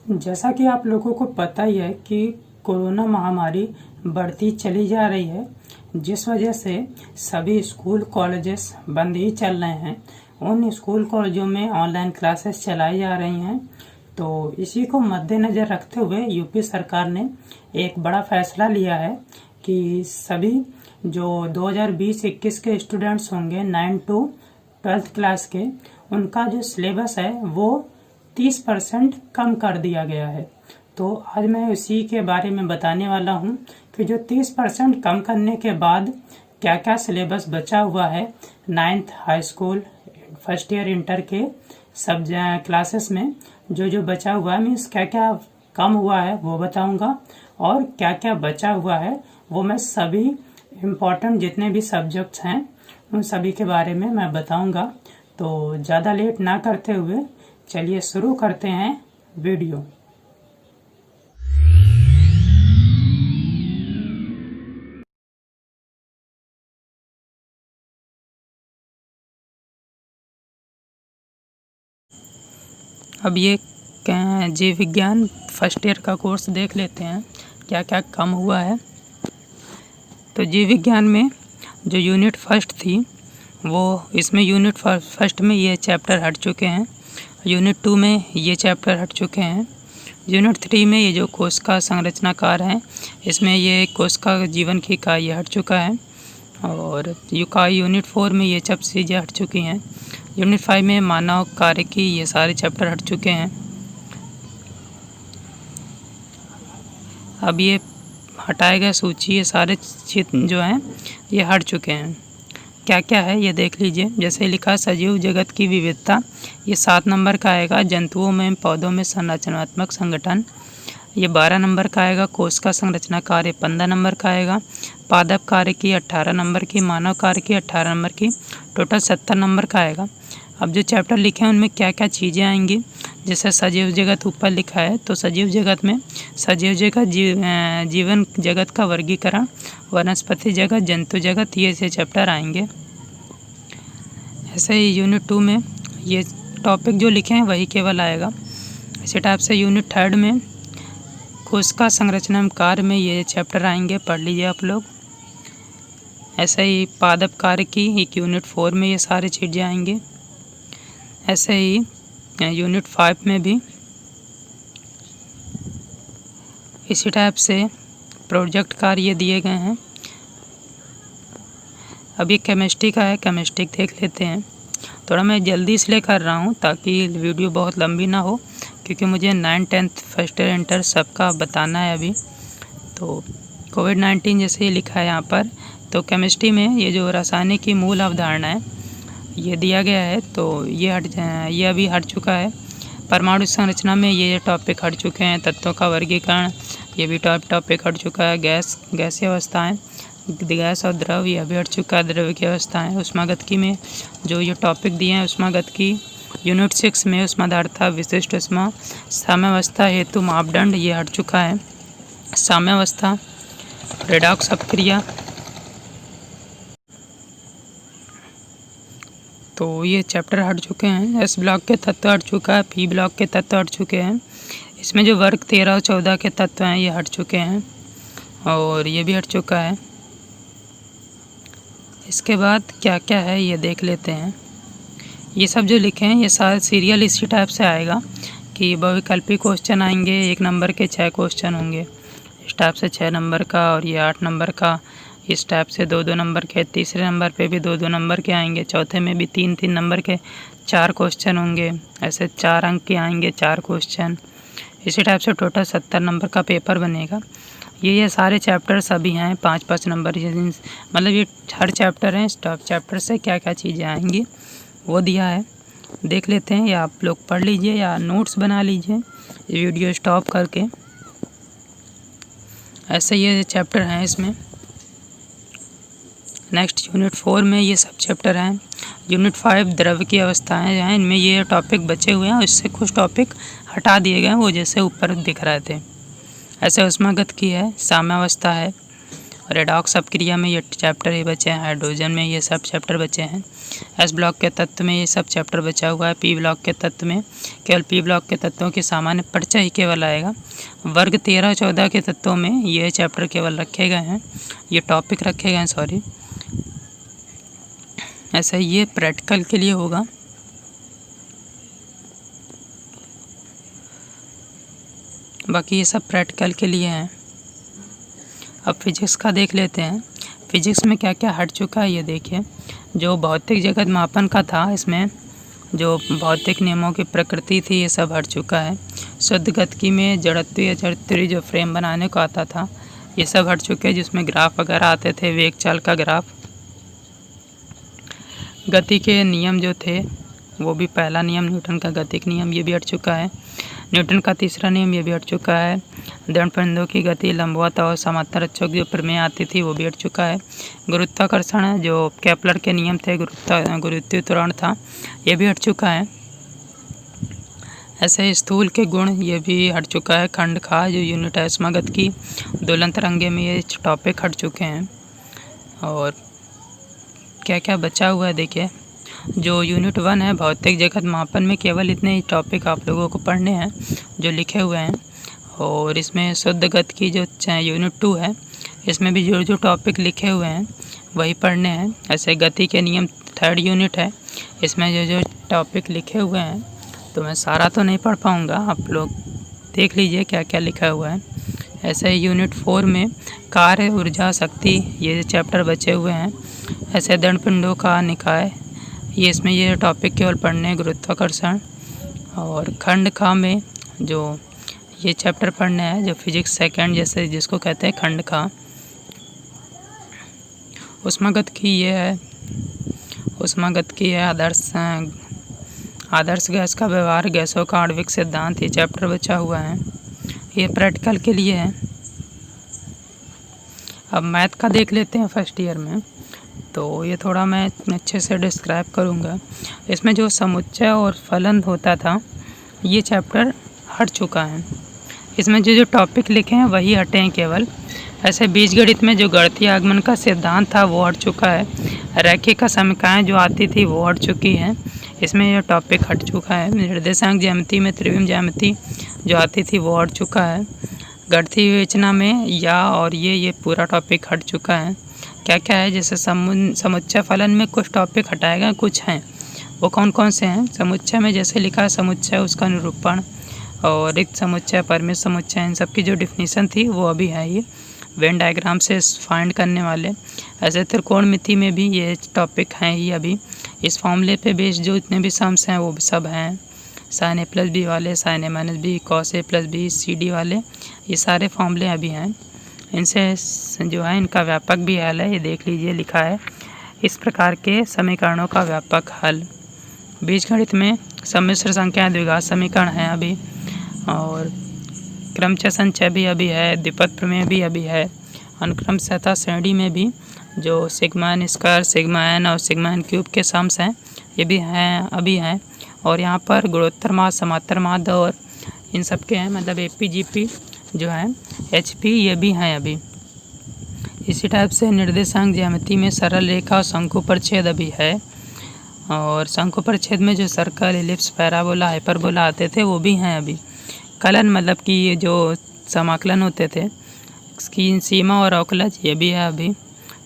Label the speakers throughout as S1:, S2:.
S1: जैसा कि आप लोगों को पता ही है कि कोरोना महामारी बढ़ती चली जा रही है, जिस वजह से सभी स्कूल कॉलेजेस बंद ही चल रहे हैं। उन स्कूल कॉलेजों में ऑनलाइन क्लासेस चलाई जा रही हैं। तो इसी को मद्देनज़र रखते हुए यूपी सरकार ने एक बड़ा फैसला लिया है कि सभी जो 2020-21 के स्टूडेंट्स होंगे 9 to 12th क्लास के, उनका जो सिलेबस है वो 30% कम कर दिया गया है। तो आज मैं उसी के बारे में बताने वाला हूँ कि जो 30% कम करने के बाद क्या क्या सिलेबस बचा हुआ है 9th high school first year inter के सब क्लासेस में, जो बचा हुआ है मीन्स क्या क्या कम हुआ है वो बताऊंगा, और क्या क्या बचा हुआ है वो मैं सभी इम्पोर्टेंट जितने भी सब्जेक्ट्स हैं उन सभी के बारे में मैं बताऊंगा। तो ज़्यादा लेट ना करते हुए चलिए शुरू करते हैं वीडियो। अब ये जीव विज्ञान फर्स्ट ईयर का कोर्स देख लेते हैं क्या क्या कम हुआ है। तो जीव विज्ञान में जो यूनिट फर्स्ट थी वो इसमें यूनिट फर्स्ट में ये चैप्टर हट चुके हैं, यूनिट 2 में ये चैप्टर हट चुके हैं, यूनिट 3 में ये जो कोशिका संरचनाकार हैं इसमें ये कोशिका जीवन की इकाई हट चुका है, और यूनिट 4 में ये सब चीज़ें हट चुकी हैं। यूनिट 5 में मानव कार्य की ये सारे चैप्टर हट चुके हैं। अब ये हटाए गए सूची ये सारे चित्र जो हैं ये हट चुके हैं। क्या क्या है ये देख लीजिए। जैसे लिखा सजीव जगत की विविधता, ये 7 नंबर का आएगा। जंतुओं में पौधों में संरचनात्मक संगठन, ये 12 नंबर का आएगा। कोशिका संरचना कार्य 15 नंबर का आएगा। पादप कार्य की 18 नंबर की, मानव कार्य की 18 नंबर की, टोटल 70 नंबर का आएगा। अब जो चैप्टर लिखे हैं उनमें क्या क्या चीज़ें आएंगी, जैसे सजीव जगत ऊपर लिखा है तो सजीव जगत में सजीव जगत जीवन जगत का वर्गीकरण, वनस्पति जगत, जंतु जगत, ये से चैप्टर आएंगे। ऐसे ही यूनिट 2 में ये टॉपिक जो लिखे हैं वही केवल आएगा। इसी टाइप से यूनिट 3 में कोशिका संरचना कार्य में ये चैप्टर आएंगे, पढ़ लीजिए आप लोग। ऐसे ही पादप कार्य की एक यूनिट 4 में ये सारी चीज़ें आएंगी। ऐसे ही यूनिट 5 में भी इसी टाइप से प्रोजेक्ट कार्य दिए गए हैं। अब ये केमिस्ट्री का है, केमिस्ट्री देख लेते हैं। थोड़ा मैं जल्दी इसलिए कर रहा हूँ ताकि वीडियो बहुत लंबी ना हो, क्योंकि मुझे 9th 10th first year inter सबका बताना है अभी। तो कोविड-19 जैसे ही लिखा है यहाँ पर, तो केमिस्ट्री में ये जो रासायनिक की मूल अवधारणा है ये दिया गया है, तो ये अभी हट चुका है। परमाणु संरचना में ये टॉपिक हट चुके हैं। तत्वों का वर्गीकरण ये भी टॉपिक हट चुका है। गैसीय अवस्थाएं, गैस और द्रव ये भी हट चुका है। द्रव की अवस्थाएं, ऊष्मागतिकी में जो ये टॉपिक दिए हैं ऊष्मागतिकी यूनिट 6 में ऊष्माधारता, विशिष्ट ऊष्मा, साम्यावस्था हेतु मापदंड ये हट चुका है। साम्यावस्था, रेडॉक्स अपक्रिया, तो ये चैप्टर हट चुके हैं। एस ब्लॉक के तत्व हट चुका है। पी ब्लॉक के तत्व हट चुके हैं। इसमें जो वर्ग 13 और 14 के तत्व हैं ये हट चुके हैं, और ये भी हट चुका है। इसके बाद क्या क्या है ये देख लेते हैं। ये सब जो लिखे हैं ये सारे सीरियल इसी टाइप से आएगा कि बहुविकल्पी क्वेश्चन आएंगे, 1 नंबर के 6 क्वेश्चन होंगे। इस टाइप से 6 नंबर का, और ये 8 नंबर का। इस टाइप से 2-2 नंबर के, तीसरे नंबर पे भी 2-2 नंबर के आएंगे, चौथे में भी 3-3 नंबर के 4 क्वेश्चन होंगे। ऐसे 4 अंक के आएंगे 4 क्वेश्चन। इसी टाइप से टोटल 70 नंबर का पेपर बनेगा। ये सारे चैप्टर सभी हैं 5-5 नंबर, मतलब ये हर चैप्टर हैं। स्टॉप चैप्टर से क्या क्या चीज़ें आएंगी वो दिया है, देख लेते हैं, या आप लोग पढ़ लीजिए या नोट्स बना लीजिए ये वीडियो स्टॉप करके। ऐसे ये चैप्टर हैं इसमें। नेक्स्ट यूनिट 4 में ये सब चैप्टर हैं। यूनिट 5 द्रव की अवस्थाएं हैं, इनमें ये टॉपिक बचे हुए हैं, इससे कुछ टॉपिक हटा दिए गए हैं, वो जैसे ऊपर दिख रहे थे। ऐसे ऊष्मागतिकी है, साम्यावस्था है, रेडॉक्स अपक्रिया में ये चैप्टर ही बचे हैं। हाइड्रोजन में ये सब चैप्टर बचे हैं। एस ब्लॉक के तत्व में ये सब चैप्टर बचा हुआ है। पी ब्लॉक के तत्व में केवल पी ब्लॉक के तत्वों की सामान्य परिचय ही केवल आएगा। वर्ग 13-14 के तत्वों में ये चैप्टर केवल रखे गए हैं, ये टॉपिक रखे गए हैं, सॉरी। ऐसा ये प्रैक्टिकल के लिए होगा। बाकी ये सब प्रैक्टिकल के लिए हैं। अब फिजिक्स का देख लेते हैं। फिजिक्स में क्या क्या हट चुका है ये देखिए। जो भौतिक जगत मापन का था, इसमें जो भौतिक नियमों की प्रकृति थी ये सब हट चुका है। शुद्ध गतिकी में जड़त्व या जड़त्वीय जो फ्रेम बनाने को आता था ये सब हट चुके हैं, जिसमें ग्राफ वगैरह आते थे, वेग चाल का ग्राफ। गति के नियम जो थे वो भी पहला नियम न्यूटन का गतिक नियम ये भी हट चुका है। न्यूटन का तीसरा नियम ये भी हट चुका है। दंडपिंडों की गति लंबवत और समांतर अक्षों की जो प्रमेय आती थी वो भी हट चुका है। गुरुत्वाकर्षण जो केपलर के नियम थे, गुरुत्वीय त्वरण था, ये भी हट चुका है। ऐसे स्थूल के गुण ये भी हट चुका है। खंड खा जो यूनिट है गति की, दोलन तरंगे में ये टॉपिक हट चुके हैं। और क्या क्या बचा हुआ है देखिए। जो यूनिट 1 है भौतिक जगत मापन में केवल इतने ही टॉपिक आप लोगों को पढ़ने हैं जो लिखे हुए हैं। और इसमें शुद्ध गति की जो यूनिट 2 है इसमें भी जो टॉपिक लिखे हुए हैं वही पढ़ने हैं। ऐसे गति के नियम 3rd यूनिट है, इसमें जो टॉपिक लिखे हुए हैं तो मैं सारा तो नहीं पढ़ पाऊँगा, आप लोग देख लीजिए क्या क्या लिखा हुआ है। ऐसे यूनिट 4 में कार्य, ऊर्जा, शक्ति ये चैप्टर बचे हुए हैं। ऐसे दंडपिंडों का निकाय ये इसमें ये टॉपिक केवल पढ़ने, गुरुत्वाकर्षण। और खंड खा में जो ये चैप्टर पढ़ने हैं जो फिजिक्स सेकंड जैसे जिसको कहते हैं खंड खा। ऊष्मागतिकी ये है, ऊष्मागतिकी है। आदर्श गैस का व्यवहार, गैसों का आणविक सिद्धांत ये चैप्टर बचा हुआ है, ये प्रैक्टिकल के लिए है। अब मैथ का देख लेते हैं फर्स्ट ईयर में, तो ये थोड़ा मैं अच्छे से डिस्क्राइब करूँगा। इसमें जो समुच्चय और फलन होता था ये चैप्टर हट चुका है। इसमें जो टॉपिक लिखे हैं वही हटे हैं केवल। ऐसे बीजगणित में जो गणितीय आगमन का सिद्धांत था वो हट चुका है। रैखिक समीकरण जो आती थी वो हट चुकी है, इसमें यह टॉपिक हट चुका है। निर्देशांक ज्यामिति में त्रिविम ज्यामिति जो आती थी वो हट चुका है। गणितीय विवेचना में या और ये पूरा टॉपिक हट चुका है। क्या क्या है, जैसे समुच्चय फलन में कुछ टॉपिक हटाए गए, कुछ हैं, वो कौन कौन से हैं। समुच्चय में जैसे लिखा है समुच्चय, उसका निरूपण और रिक्त समुच्चय, परिमित समुच्चय, इन सब की जो डिफिनीशन थी वो अभी है। ये वेन डायग्राम से फाइंड करने वाले। ऐसे त्रिकोणमिति में भी ये टॉपिक हैं ही अभी। इस फॉर्मूले पे बेस्ड जो इतने भी सम्स हैं वो सब हैं। साइन A+B वाले, sign A-B, cos A+B, CD वाले, ये सारे फॉर्मूले अभी हैं। इनसे जो है इनका व्यापक भी हल है, ये देख लीजिए लिखा है इस प्रकार के समीकरणों का व्यापक हल। बीजगणित में सम्मिश्र संख्या द्विघात समीकरण है अभी, और क्रमचय संचय भी अभी है, द्विपद प्रमेय भी अभी है। अनुक्रम सतह श्रेणी में भी जो sigma n square, sigma n और सिग्मा n क्यूब के सम्स हैं ये भी हैं अभी हैं। और यहाँ पर गुणोत्तर माध्य, समांतर माध्य और इन सब के हैं, मतलब AP-GP जो है HP ये भी हैं अभी। इसी टाइप से निर्देशांक ज्यामिति में सरल रेखा और शंकु परिच्छेद अभी है। और शंकु परिच्छेद में जो सर्कल, एलिप्स, पैराबोला, हाइपरबोला आते थे वो भी हैं अभी। कलन मतलब कि ये जो समाकलन होते थे इसकी सीमा और अवकलज ये भी है अभी।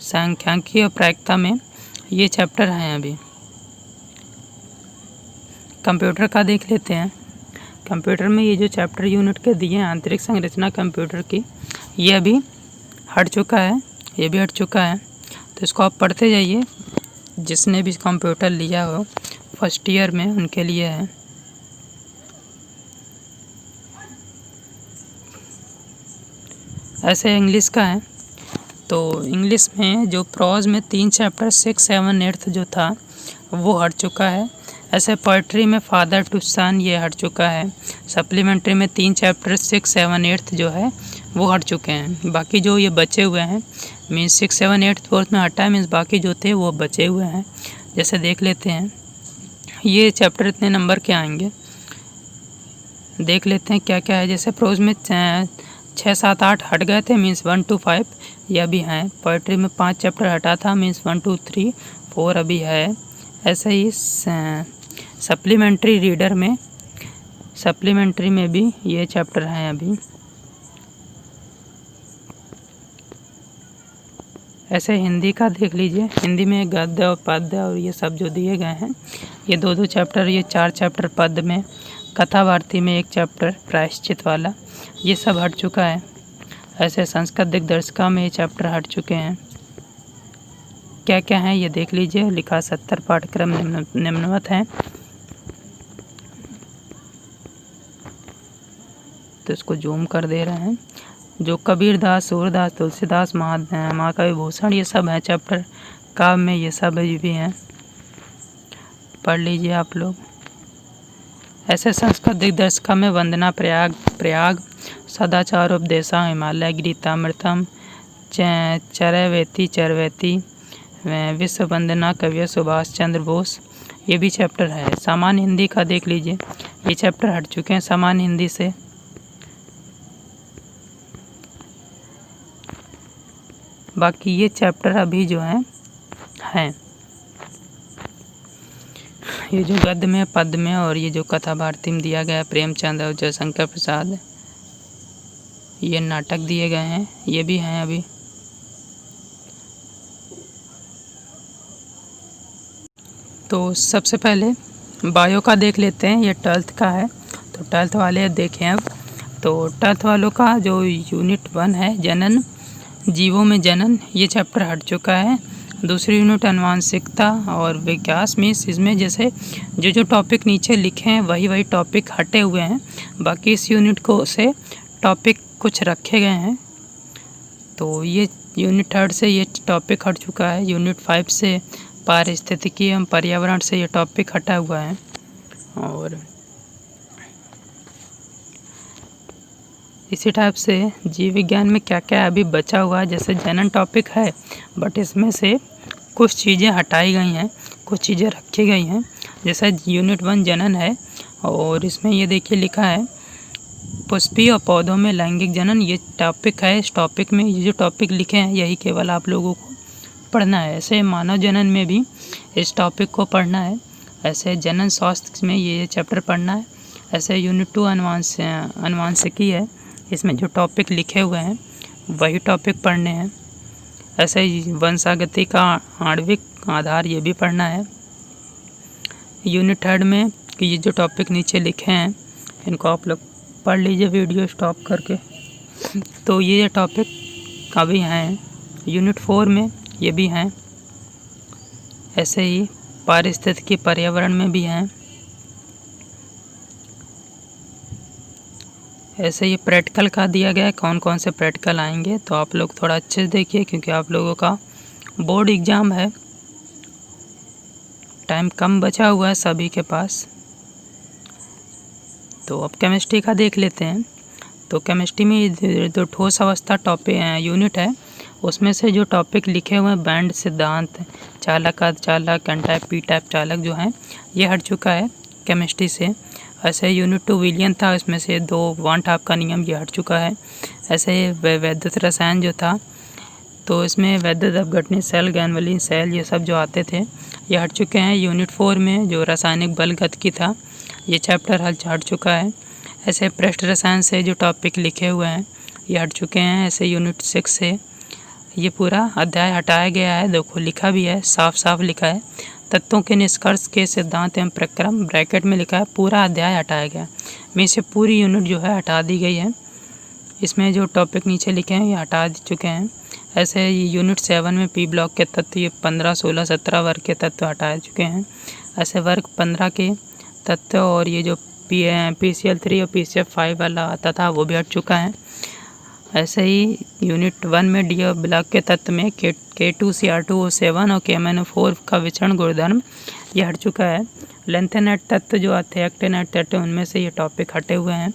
S1: सांख्यिकी और प्रायिकता में ये चैप्टर हैं अभी। कंप्यूटर का देख लेते हैं। कंप्यूटर में ये जो चैप्टर यूनिट के दिए हैं आंतरिक संरचना कंप्यूटर की, ये अभी हट चुका है, ये भी हट चुका है। तो इसको आप पढ़ते जाइए, जिसने भी कंप्यूटर लिया हो फर्स्ट ईयर में उनके लिए है। ऐसे इंग्लिश का है, तो इंग्लिश में जो प्रोज में 3 चैप्टर 6, 7, 8 जो था वो हट चुका है। ऐसे पोइट्री में फादर टू सन ये हट चुका है। सप्लीमेंट्री में 3 चैप्टर 6, 7, 8 जो है वो हट चुके हैं। बाकी जो ये बचे हुए हैं मीन्स 6, 7, 8 फोर्थ में हटा है, मीन्स बाकी जो थे वो बचे हुए हैं। जैसे देख लेते हैं ये चैप्टर इतने नंबर के आएंगे, देख लेते हैं क्या क्या है। जैसे प्रोज में 6, 7, 8 हट गए थे, मीन्स 1 to 5 ये अभी हैं। पोइट्री में 5 चैप्टर हटा था, मीन्स 1, 2, 3, 4 अभी है। ऐसे ही सप्लीमेंट्री रीडर में सप्लीमेंट्री में भी ये चैप्टर हैं अभी। ऐसे हिंदी का देख लीजिए, हिंदी में गद्य और पद्य और ये सब जो दिए गए हैं, ये 2-2 चैप्टर, ये 4 चैप्टर पद्य में, कथा भारती में 1 चैप्टर प्रायश्चित वाला, ये सब हट चुका है। ऐसे संस्कृत दिग्दर्शिका में ये चैप्टर हट चुके हैं। क्या क्या है ये देख लीजिए। लिखा 70 पाठ्यक्रम निम्नवत हैं, तो इसको जूम कर दे रहे हैं। जो कबीरदास, सूरदास, तुलसीदास, महाकवि भूषण, ये सब हैं चैप्टर। काव्य में ये सब भी हैं, पढ़ लीजिए आप लोग। ऐसे संस्कृत दिग्दर्शिका में वंदना प्रयाग, सदाचारोपदेशा, हिमालय गीतामृतम, चरवैती, विश्व वंदना, कवि सुभाष चंद्र बोस, ये भी चैप्टर है। सामान्य हिंदी का देख लीजिए, ये चैप्टर हट चुके हैं सामान्य हिंदी से। बाकी ये चैप्टर अभी जो हैं ये जो गद्य में, पद्य में और ये जो कथा भारती में दिया गया है, प्रेमचंद और जयशंकर प्रसाद, ये नाटक दिए गए हैं, ये भी हैं अभी। तो सबसे पहले बायो का देख लेते हैं, ये 12th का है, तो 12th वाले देखें अब। तो 12th वालों का जो यूनिट 1 है, जनन, जीवों में जनन, ये चैप्टर हट चुका है। दूसरी यूनिट आनुवांशिकता और विकास में, इसमें जैसे जो टॉपिक नीचे लिखे हैं वही टॉपिक हटे हुए हैं, बाकी इस यूनिट को से टॉपिक कुछ रखे गए हैं। तो ये यूनिट 3 से ये टॉपिक हट चुका है। यूनिट 5 से पारिस्थितिकी एवं पर्यावरण से ये टॉपिक हटा हुआ है। और इसी टाइप से जीव विज्ञान में क्या क्या अभी बचा हुआ है, जैसे जनन टॉपिक है, बट इसमें से कुछ चीज़ें हटाई गई हैं, कुछ चीज़ें रखी गई हैं। जैसे यूनिट 1 जनन है, और इसमें ये देखिए लिखा है पुष्पीय और पौधों में लैंगिक जनन, ये टॉपिक है। इस टॉपिक में ये जो टॉपिक लिखे हैं यही केवल आप लोगों को पढ़ना है। ऐसे मानव जनन में भी इस टॉपिक को पढ़ना है। ऐसे जनन स्वास्थ्य में ये चैप्टर पढ़ना है। ऐसे यूनिट 2 अनुवांशिकी है, इसमें जो टॉपिक लिखे हुए हैं वही टॉपिक पढ़ने हैं। ऐसे ही वंशागति का आणविक आधार, ये भी पढ़ना है। यूनिट 3 में ये जो टॉपिक नीचे लिखे हैं इनको आप लोग पढ़ लीजिए वीडियो स्टॉप करके। तो ये टॉपिक अभी हैं। यूनिट 4 में ये भी हैं। ऐसे ही पारिस्थितिकी पर्यावरण में भी हैं। ऐसे ये प्रैक्टिकल का दिया गया है, कौन कौन से प्रैक्टिकल आएंगे, तो आप लोग थोड़ा अच्छे से देखिए क्योंकि आप लोगों का बोर्ड एग्ज़ाम है, टाइम कम बचा हुआ है सभी के पास। तो अब केमिस्ट्री का देख लेते हैं। तो केमिस्ट्री में जो ठोस अवस्था टॉपिक यूनिट है, उसमें से जो टॉपिक लिखे हुए हैं बैंड सिद्धांत, चालक, अर्धचालक, एन टाइप, पी टाइप चालक जो हैं, ये हट चुका है केमिस्ट्री से। ऐसे यूनिट 2 विलियन था, इसमें से 2 वान टाप का नियम, ये हट चुका है। ऐसे वैद्युत रसायन जो था, तो इसमें वैद्युत अपघटनी सेल, गैनवलीन सेल, ये सब जो आते थे ये हट चुके हैं। यूनिट 4 में जो रासायनिक बल गतिकी था, ये चैप्टर हट चुका है। ऐसे पृष्ठ रसायन से जो टॉपिक लिखे हुए हैं ये हट चुके हैं। ऐसे यूनिट 6 से ये पूरा अध्याय हटाया गया है। देखो लिखा भी है, साफ साफ लिखा है, तत्वों के निष्कर्ष के सिद्धांत एवं प्रक्रम, ब्रैकेट में लिखा है, पूरा अध्याय हटाया गया। में से पूरी यूनिट जो है हटा दी गई है। इसमें जो टॉपिक नीचे लिखे हैं ये हटा चुके हैं। ऐसे यूनिट 7 में पी ब्लॉक के तत्व, ये 15, 16, 17 वर्ग के तत्व हटा चुके हैं। ऐसे वर्ग 15 के तत्व और ये जो PCl3 और PCF5 वाला आता था वो भी हट चुका है। ऐसे ही यूनिट 1 में डी ब्लॉक के तत्व में K2Cr2O7 और KMnO4 का विचरण गुणधर्म, ये हट चुका है। लेंथेनेट तत्व जो आते हैं, एक्टेनेट तत्व, उनमें से ये टॉपिक हटे हुए हैं।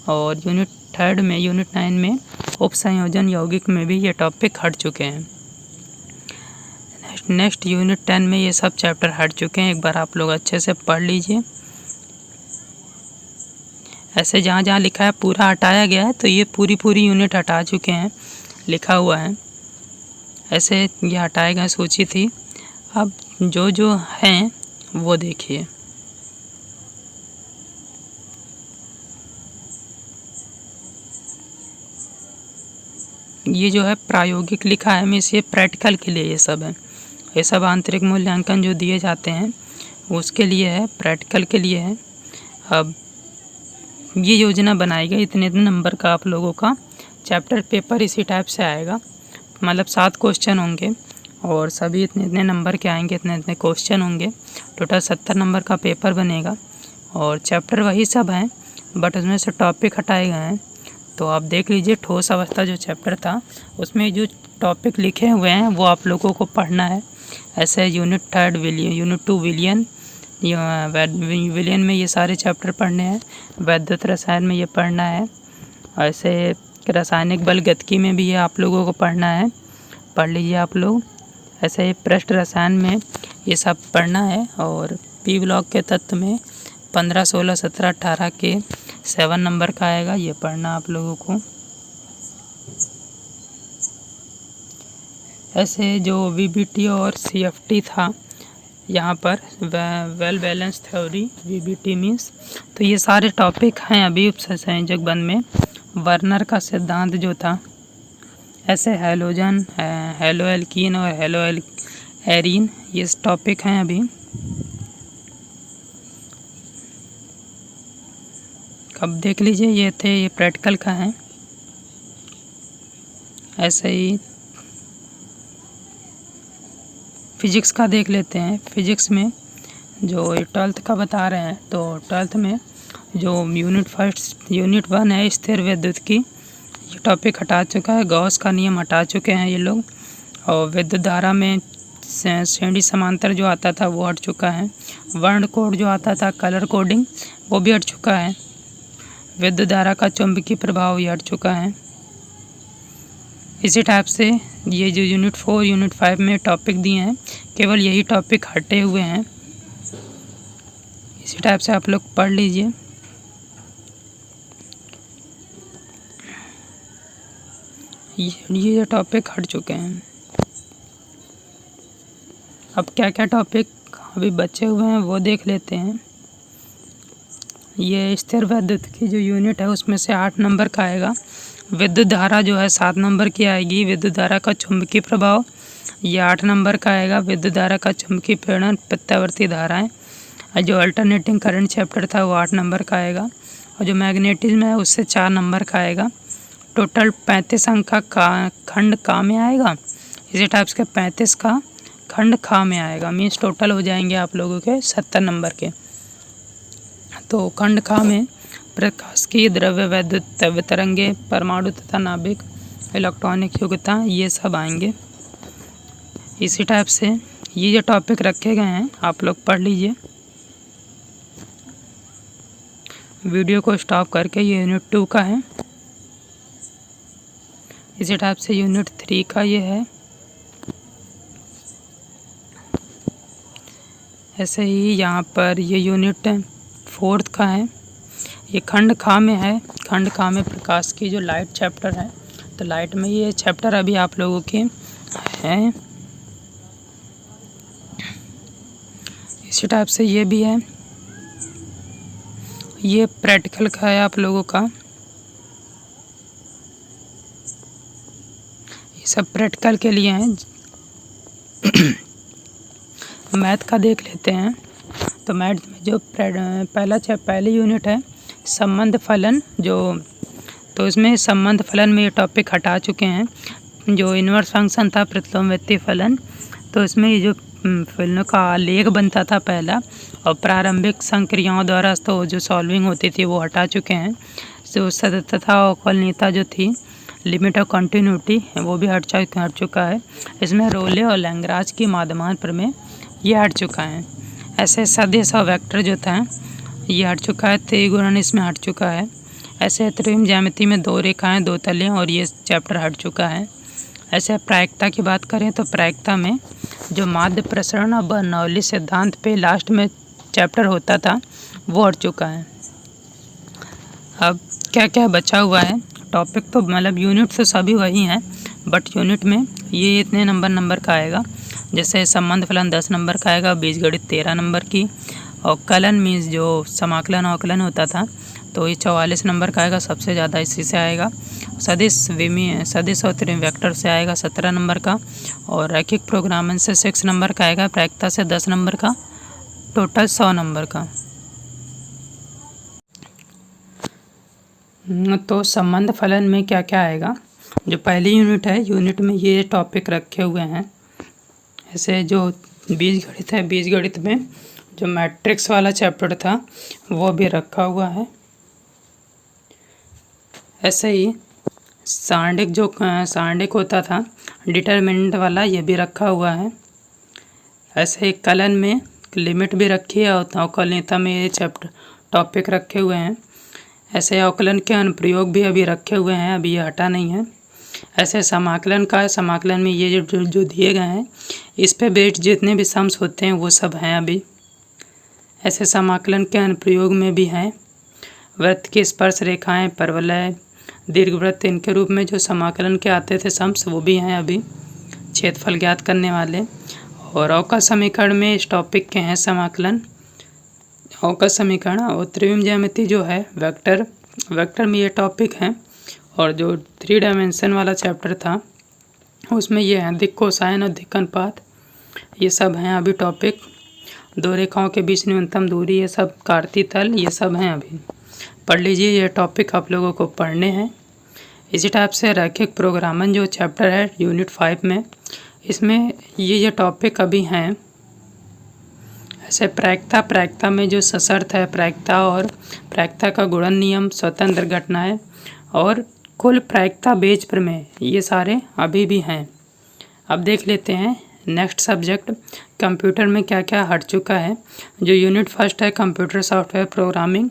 S1: और यूनिट 3 में, यूनिट 9 में उपसंयोजन यौगिक में भी ये टॉपिक हट चुके हैं। नेक्स्ट यूनिट 10 में ये सब चैप्टर हट चुके हैं। एक बार आप लोग अच्छे से पढ़ लीजिए। ऐसे जहाँ जहाँ लिखा है पूरा हटाया गया है, तो ये पूरी यूनिट हटा चुके हैं, लिखा हुआ है। ऐसे ये हटाए गए सूची थी। अब जो हैं वो देखिए। ये जो है प्रायोगिक लिखा है, मीन्स ये प्रैक्टिकल के लिए ये सब है। ये सब आंतरिक मूल्यांकन जो दिए जाते हैं उसके लिए है, प्रैक्टिकल के लिए है। अब ये योजना बनाई गई, इतने इतने नंबर का आप लोगों का चैप्टर पेपर इसी टाइप से आएगा, मतलब 7 क्वेश्चन होंगे और सभी इतने इतने नंबर के आएंगे, इतने इतने क्वेश्चन होंगे। टोटल 70 नंबर का पेपर बनेगा और चैप्टर वही सब हैं, बट उसमें से टॉपिक हटाए गए हैं। तो आप देख लीजिए, ठोस अवस्था जो चैप्टर था उसमें जो टॉपिक लिखे हुए हैं वो आप लोगों को पढ़ना है। ऐसे यूनिट 3 विलियन, यूनिट 2 विलियन, विलियन में ये सारे चैप्टर पढ़ने हैं। वैद्युत रसायन में ये पढ़ना है। ऐसे रासायनिक बल गतिकी में भी ये आप लोगों को पढ़ना है, पढ़ लीजिए आप लोग। ऐसे पृष्ठ रसायन में ये सब पढ़ना है। और पी ब्लॉक के तत्व में 15, 16, 17, 18 के 7 नंबर का आएगा, ये पढ़ना आप लोगों को। ऐसे जो वीबीटी और सीएफटी था यहाँ पर, well balance theory, VBT means, तो ये सारे टॉपिक हैं अभी उपसंयोजक बंध में। वर्नर का सिद्धांत जो था, ऐसे हैलोजन, हेलो एल्कीन और हेलो एरीन, ये टॉपिक हैं अभी। अब देख लीजिए, ये थे, ये प्रैक्टिकल का है। ऐसे ही फिजिक्स का देख लेते हैं। फिजिक्स में जो 12th का बता रहे हैं, तो 12th में जो यूनिट 1 है स्थिर विद्युत की, ये टॉपिक हटा चुका है। गॉस का नियम हटा चुके हैं ये लोग। और विद्युत धारा में श्रेणी समांतर जो आता था वो हट चुका है। वर्ण कोड जो आता था, कलर कोडिंग, वो भी हट चुका है। विद्युत धारा का चुंबकीय प्रभाव ये हट चुका है। इसी टाइप से ये जो यूनिट 4, यूनिट 5 में टॉपिक दिए हैं, केवल यही टॉपिक हटे हुए हैं। इसी टाइप से आप लोग पढ़ लीजिए। ये टॉपिक हट चुके हैं। अब क्या क्या टॉपिक अभी बचे हुए हैं वो देख लेते हैं। ये स्थिर विद्युत की जो यूनिट है उसमें से 8 नंबर का आएगा। विद्युत धारा जो है 7 नंबर की आएगी। विद्युत धारा का चुंबकीय प्रभाव ये 8 नंबर का आएगा। विद्युत धारा का चुंबकीय प्रेरण, प्रत्यावर्ती धाराएं, जो अल्टरनेटिंग करंट चैप्टर था वो 8 नंबर का आएगा। और जो मैग्नेटिज्म है उससे 4 नंबर का आएगा। टोटल 35 अंक का खंड का में आएगा। इसी टाइप के 35 का खंड खा में आएगा, मीन्स टोटल हो जाएंगे आप लोगों के 70 नंबर के। तो खंड खा में प्रकाश की द्रव्य, वैद्युत तरंगे, परमाणु तथा नाभिक, इलेक्ट्रॉनिक योग्यता, ये सब आएंगे। इसी टाइप से ये जो टॉपिक रखे गए हैं आप लोग पढ़ लीजिए। वीडियो को स्टॉप करके, ये यूनिट 2 का है। इसी टाइप से यूनिट 3 का ये है। ऐसे ही यहाँ पर ये यूनिट 4 का है। ये खंड खा में है। खंड खा में प्रकाश की जो लाइट चैप्टर है, तो लाइट में ये चैप्टर अभी आप लोगों के हैं। इसी टाइप से ये भी है। ये प्रैक्टिकल का है आप लोगों का। ये सब प्रैक्टिकल के लिए हैं। मैथ का देख लेते हैं। तो मैथ में जो पहली यूनिट है संबंध फलन, तो इसमें संबंध फलन में ये टॉपिक हटा चुके हैं। जो इनवर्स फंक्शन था, प्रतिलोमवृत्तीय फलन, तो इसमें ये जो फलनों का आलेख बनता था पहला, और प्रारंभिक संक्रियाओं द्वारा तो जो सॉल्विंग होती थी वो हटा चुके हैं। तो सततता और अवकलनीयता जो थी, लिमिट ऑफ कंटिन्यूटी, वो भी हट चुका है। इसमें रोले और लैग्रांज की माध्यमान प्रमेय ये हट चुका है। ऐसे सदिश और वेक्टर जो था ये हट चुका है। त्रिगुणन इसमें हट चुका है। ऐसे त्रिविम ज्यामिति में 2 रेखाएं, 2 तलें, और ये चैप्टर हट चुका है। ऐसे प्रायिकता की बात करें तो प्रायिकता में जो माध्य प्रसरण और बर्नौली सिद्धांत पे लास्ट में चैप्टर होता था वो हट चुका है। अब क्या क्या बचा हुआ है टॉपिक, तो मतलब यूनिट तो सभी वही हैं, बट यूनिट में ये इतने नंबर का आएगा। जैसे संबंध फलन 10 नंबर का आएगा, बीजगणित 13 नंबर की, और कलन मीन्स जो समाकलन अवकलन होता था तो ये 44 नंबर का आएगा, सबसे ज़्यादा इसी से आएगा। सदिश और त्रिम वेक्टर से आएगा 17 नंबर का, और रैखिक प्रोग्रामन से 6 नंबर का आएगा, प्रायिकता से 10 नंबर का, टोटल 100 नंबर का। तो संबंध फलन में क्या क्या आएगा, जो पहली यूनिट है, यूनिट में ये टॉपिक रखे हुए हैं। ऐसे जो बीजगणित है, बीजगणित में जो मैट्रिक्स वाला चैप्टर था वो भी रखा हुआ है। ऐसे ही सांडिक होता था डिटरमिनेंट वाला, ये भी रखा हुआ है। ऐसे ही कलन में लिमिट भी रखी है, और अवकलनीयता में ये चैप्टर टॉपिक रखे हुए हैं। ऐसे अवकलन के अनुप्रयोग भी अभी रखे हुए हैं, अभी ये हटा नहीं है। ऐसे समाकलन का, समाकलन में ये जो दिए गए हैं इस पे बेस्ड जितने भी सम्स होते हैं वो सब हैं अभी। ऐसे समाकलन के अनुप्रयोग में भी हैं। वृत्त की स्पर्श रेखाएं, परवलय, दीर्घवृत्त, इनके रूप में जो समाकलन के आते थे सम्स वो भी हैं अभी, क्षेत्रफल ज्ञात करने वाले। और अवकल समीकरण में इस टॉपिक के हैं समाकलन, अवकल समीकरण और त्रिविम ज्यामिति जो है वेक्टर में ये टॉपिक है। और जो 3 डायमेंशन वाला चैप्टर था उसमें ये है दिक् कोसाइन और दिक् अनुपात, ये सब हैं अभी टॉपिक। 2 रेखाओं के बीच न्यूनतम दूरी, ये सब कार्तीय तल, ये सब हैं अभी, पढ़ लीजिए। ये टॉपिक आप लोगों को पढ़ने हैं। इसी टाइप से रैखिक प्रोग्रामन जो चैप्टर है यूनिट 5 में, इसमें ये टॉपिक अभी हैं। ऐसे प्रायिकता में जो सशर्त है, प्रायिकता का गुणन नियम, स्वतंत्र घटनाएं और कुल प्रायिकता बेज प्रमेय, ये सारे अभी भी हैं। अब देख लेते हैं नेक्स्ट सब्जेक्ट कंप्यूटर में क्या क्या हट चुका है। जो यूनिट 1 है कंप्यूटर सॉफ्टवेयर प्रोग्रामिंग,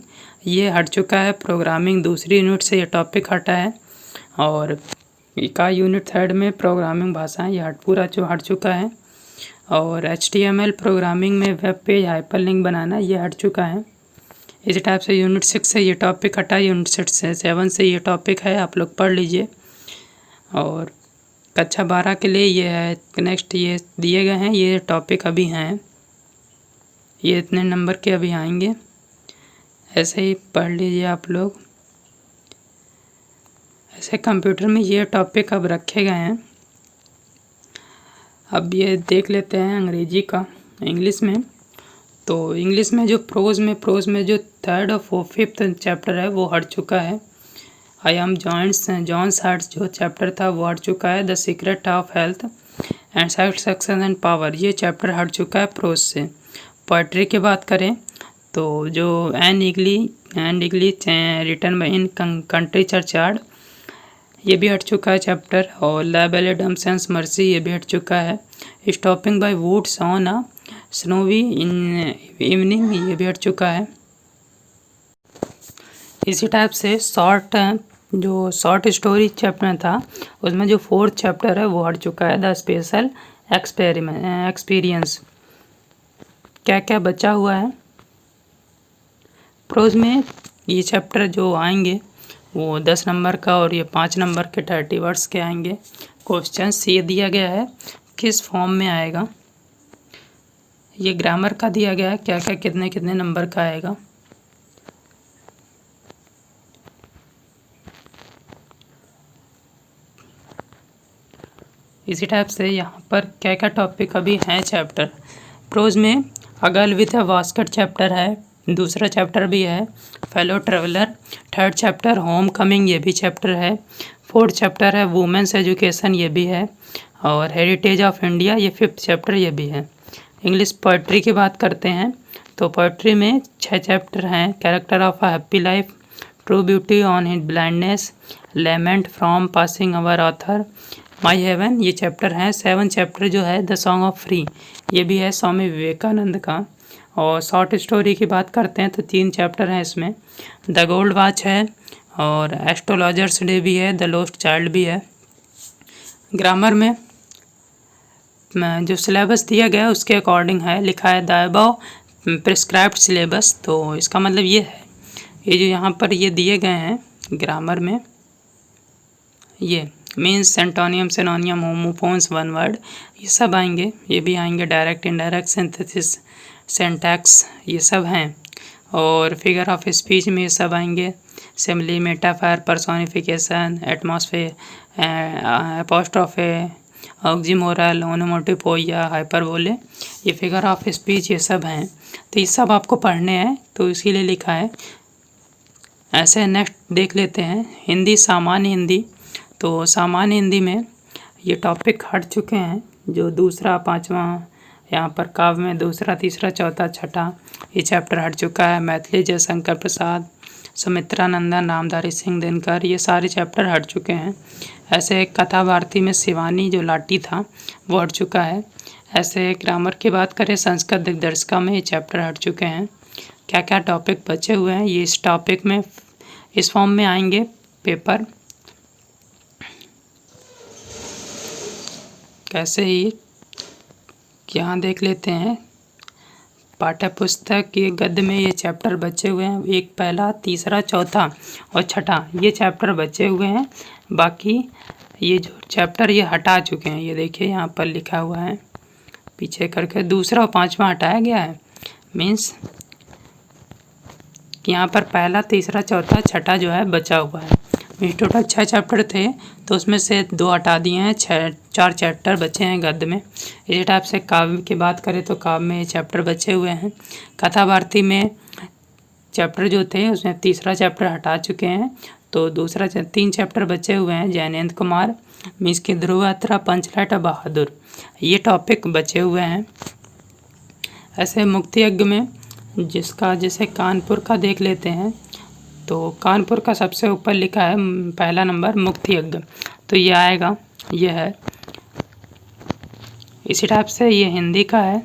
S1: ये हट चुका है। प्रोग्रामिंग दूसरी यूनिट से ये टॉपिक हटा है। और का यूनिट 3 में प्रोग्रामिंग भाषाएं, ये पूरा जो हट चुका है। और HTML प्रोग्रामिंग में वेब पेज हाइपरलिंक बनाना, ये हट चुका है। इसी टाइप से यूनिट 6 से ये टॉपिक हटा, यूनिट 7 से ये टॉपिक है, आप लोग पढ़ लीजिए। और कक्षा 12 के लिए ये है नेक्स्ट, ये दिए गए हैं, ये टॉपिक अभी हैं, ये इतने नंबर के अभी आएंगे। ऐसे ही पढ़ लीजिए आप लोग। ऐसे कंप्यूटर में ये टॉपिक अब रखे गए हैं। अब ये देख लेते हैं अंग्रेजी का, इंग्लिश में। तो इंग्लिश में जो प्रोज में जो 3rd और 5th चैप्टर है वो हट चुका है। आई एम जॉन्स हार्ट्स जो चैप्टर था वो हट चुका है। The secret of health and success and power, ये चैप्टर हट चुका है प्रोज से। पोइट्री की बात करें तो जो एन ईगली written by in country churchyard, ये भी हट चुका है चैप्टर। और ला बेले डम सेंस मर्सी, ये भी हट चुका है। Stopping by woods on a snowy evening, ये भी हट चुका है। इसी टाइप से शॉर्ट स्टोरी चैप्टर था, उसमें जो 4th चैप्टर है वो हट चुका है। The special experience. क्या क्या बचा हुआ है प्रोज में, ये चैप्टर जो आएंगे वो 10 नंबर का और ये 5 नंबर के 30 वर्ड्स के आएंगे। क्वेश्चंस ये दिया गया है किस फॉर्म में आएगा, ये ग्रामर का दिया गया है, क्या क्या कितने कितने नंबर का आएगा। इसी टाइप से यहाँ पर क्या क्या टॉपिक अभी हैं चैप्टर प्रोज में। अगल विथ वास्कट चैप्टर है, दूसरा चैप्टर भी है। Fellow traveller 3rd chapter. Home coming, ये भी चैप्टर है। 4th चैप्टर है वुमेन्स एजुकेशन, ये भी है। और हेरिटेज ऑफ इंडिया, ये 5th चैप्टर, ये भी है। इंग्लिश पोइट्री की बात करते हैं तो पोइट्री में 6 चैप्टर हैं। Character of a happy life, true beauty on his blindness, lament from passing our author, my heaven, ये चैप्टर हैं। 7 चैप्टर जो है द सॉन्ग ऑफ फ्री, ये भी है स्वामी विवेकानंद का। और शॉर्ट स्टोरी की बात करते हैं तो 3 चैप्टर हैं इसमें। द गोल्ड वॉच है, और एस्ट्रोलॉजर्स डे भी है, द लॉस्ट चाइल्ड भी है। ग्रामर में जो सिलेबस दिया गया है उसके अकॉर्डिंग है, लिखा है द अबव प्रिस्क्राइब्ड सिलेबस। तो इसका मतलब ये है, ये जो यहाँ पर ये दिए गए हैं ग्रामर में, ये मीन्स, सेंटोनियम, सिनोनियम, होमोफोन्स, वन वर्ड, ये सब आएंगे। ये भी आएंगे, डायरेक्ट इनडायरेक्ट, सिंथेसिस, सिंटैक्स, ये सब हैं। और फिगर ऑफ स्पीच में ये सब आएंगे, simile, metaphor, personification, atmosphere, apostrophe, oxymoron, onomatopoeia, hyperbole, ये फिगर ऑफ स्पीच, ये सब हैं। तो ये सब आपको पढ़ने हैं, तो इसीलिए लिखा है ऐसे। नेक्स्ट देख लेते हैं हिंदी, सामान्य हिंदी। तो सामान्य हिंदी में ये टॉपिक हट चुके हैं, जो दूसरा, पांचवा, यहाँ पर काव्य में दूसरा, तीसरा, चौथा, छठा, ये चैप्टर हट चुका है। मैथिली, जयशंकर प्रसाद, सुमित्रा नंदन, रामधारी सिंह दिनकर, ये सारे चैप्टर हट चुके हैं। ऐसे कथा भारती में शिवानी जो लाटी था वो हट चुका है। ऐसे ग्रामर की बात करें, संस्कृत दिग्दर्शिका में ये चैप्टर हट चुके हैं। क्या क्या टॉपिक बचे हुए हैं, ये इस टॉपिक में, इस फॉर्म में आएंगे पेपर। कैसे ही यहाँ देख लेते हैं, पाठ्य पुस्तक के गद्य में ये चैप्टर बचे हुए हैं। एक, पहला, तीसरा, चौथा और छठा, ये चैप्टर बचे हुए हैं। बाकी ये जो चैप्टर ये हटा चुके हैं, ये देखिए यहाँ पर लिखा हुआ है पीछे करके, दूसरा और पांचवा हटाया गया है। मीन्स यहाँ पर पहला, तीसरा, चौथा, छठा जो है बचा हुआ है। मीन्स टोटल 6 चैप्टर थे, तो उसमें से 2 हटा दिए हैं, 4 चैप्टर बचे हैं गद्य में। इसी टाइप से काव्य की बात करें तो काव्य में चैप्टर बचे हुए हैं। कथा भारती में चैप्टर जो थे उसमें तीसरा चैप्टर हटा चुके हैं, तो दूसरा 3 चैप्टर बचे हुए हैं। जैनेन्द्र कुमार, मीन्स की ध्रुव यात्रा, पंचलाट और बहादुर, ये टॉपिक बचे हुए हैं। ऐसे मुक्ति यज्ञ में जिसका, जैसे कानपुर का देख लेते हैं, तो कानपुर का सबसे ऊपर लिखा है पहला नंबर मुक्ति यज्ञ, तो ये आएगा, ये है। इसी टाइप से ये हिंदी का है,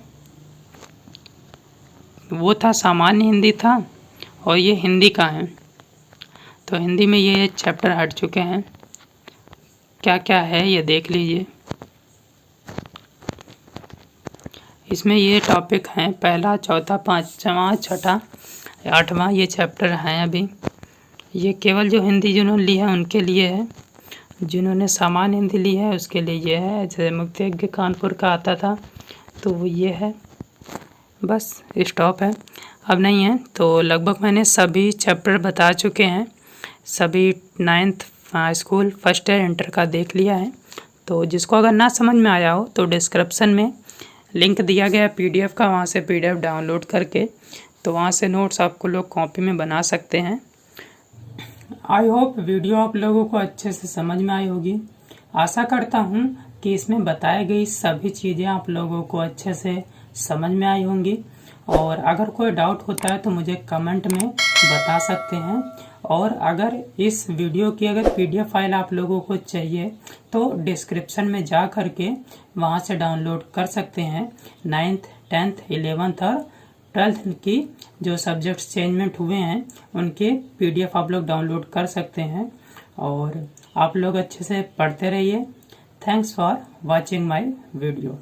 S1: वो था सामान्य हिंदी था, और ये हिंदी का है। तो हिंदी में ये चैप्टर हट चुके हैं। क्या क्या है ये देख लीजिए। इसमें ये टॉपिक हैं, पहला, चौथा, पाँचवा, छठा, आठवां, ये चैप्टर हैं अभी। ये केवल जो हिंदी जिन्होंने ली है उनके लिए है, जिन्होंने सामान्य हिंदी ली है उसके लिए ये है। जैसे मुक्ति यज्ञ कानपुर का आता था, तो वो ये है। बस स्टॉप है, अब नहीं है। तो लगभग मैंने सभी चैप्टर बता चुके हैं, सभी 9th school first year inter का देख लिया है। तो जिसको अगर ना समझ में आया हो तो डिस्क्रिप्शन में लिंक दिया गया PDF का, वहाँ से PDF डाउनलोड करके, तो वहाँ से नोट्स आपको लोग कॉपी में बना सकते हैं। आई होप वीडियो आप लोगों को अच्छे से समझ में आई होगी। आशा करता हूँ कि इसमें बताई गई सभी चीज़ें आप लोगों को अच्छे से समझ में आई होंगी। और अगर कोई डाउट होता है तो मुझे कमेंट में बता सकते हैं। और अगर इस वीडियो की अगर PDF फाइल आप लोगों को चाहिए तो डिस्क्रिप्शन में जा करके वहाँ से डाउनलोड कर सकते हैं। 9th, 10th, 11th और 12th की जो सब्जेक्ट्स चेंजमेंट हुए हैं उनके PDF आप लोग डाउनलोड कर सकते हैं। और आप लोग अच्छे से पढ़ते रहिए। Thanks for watching my video.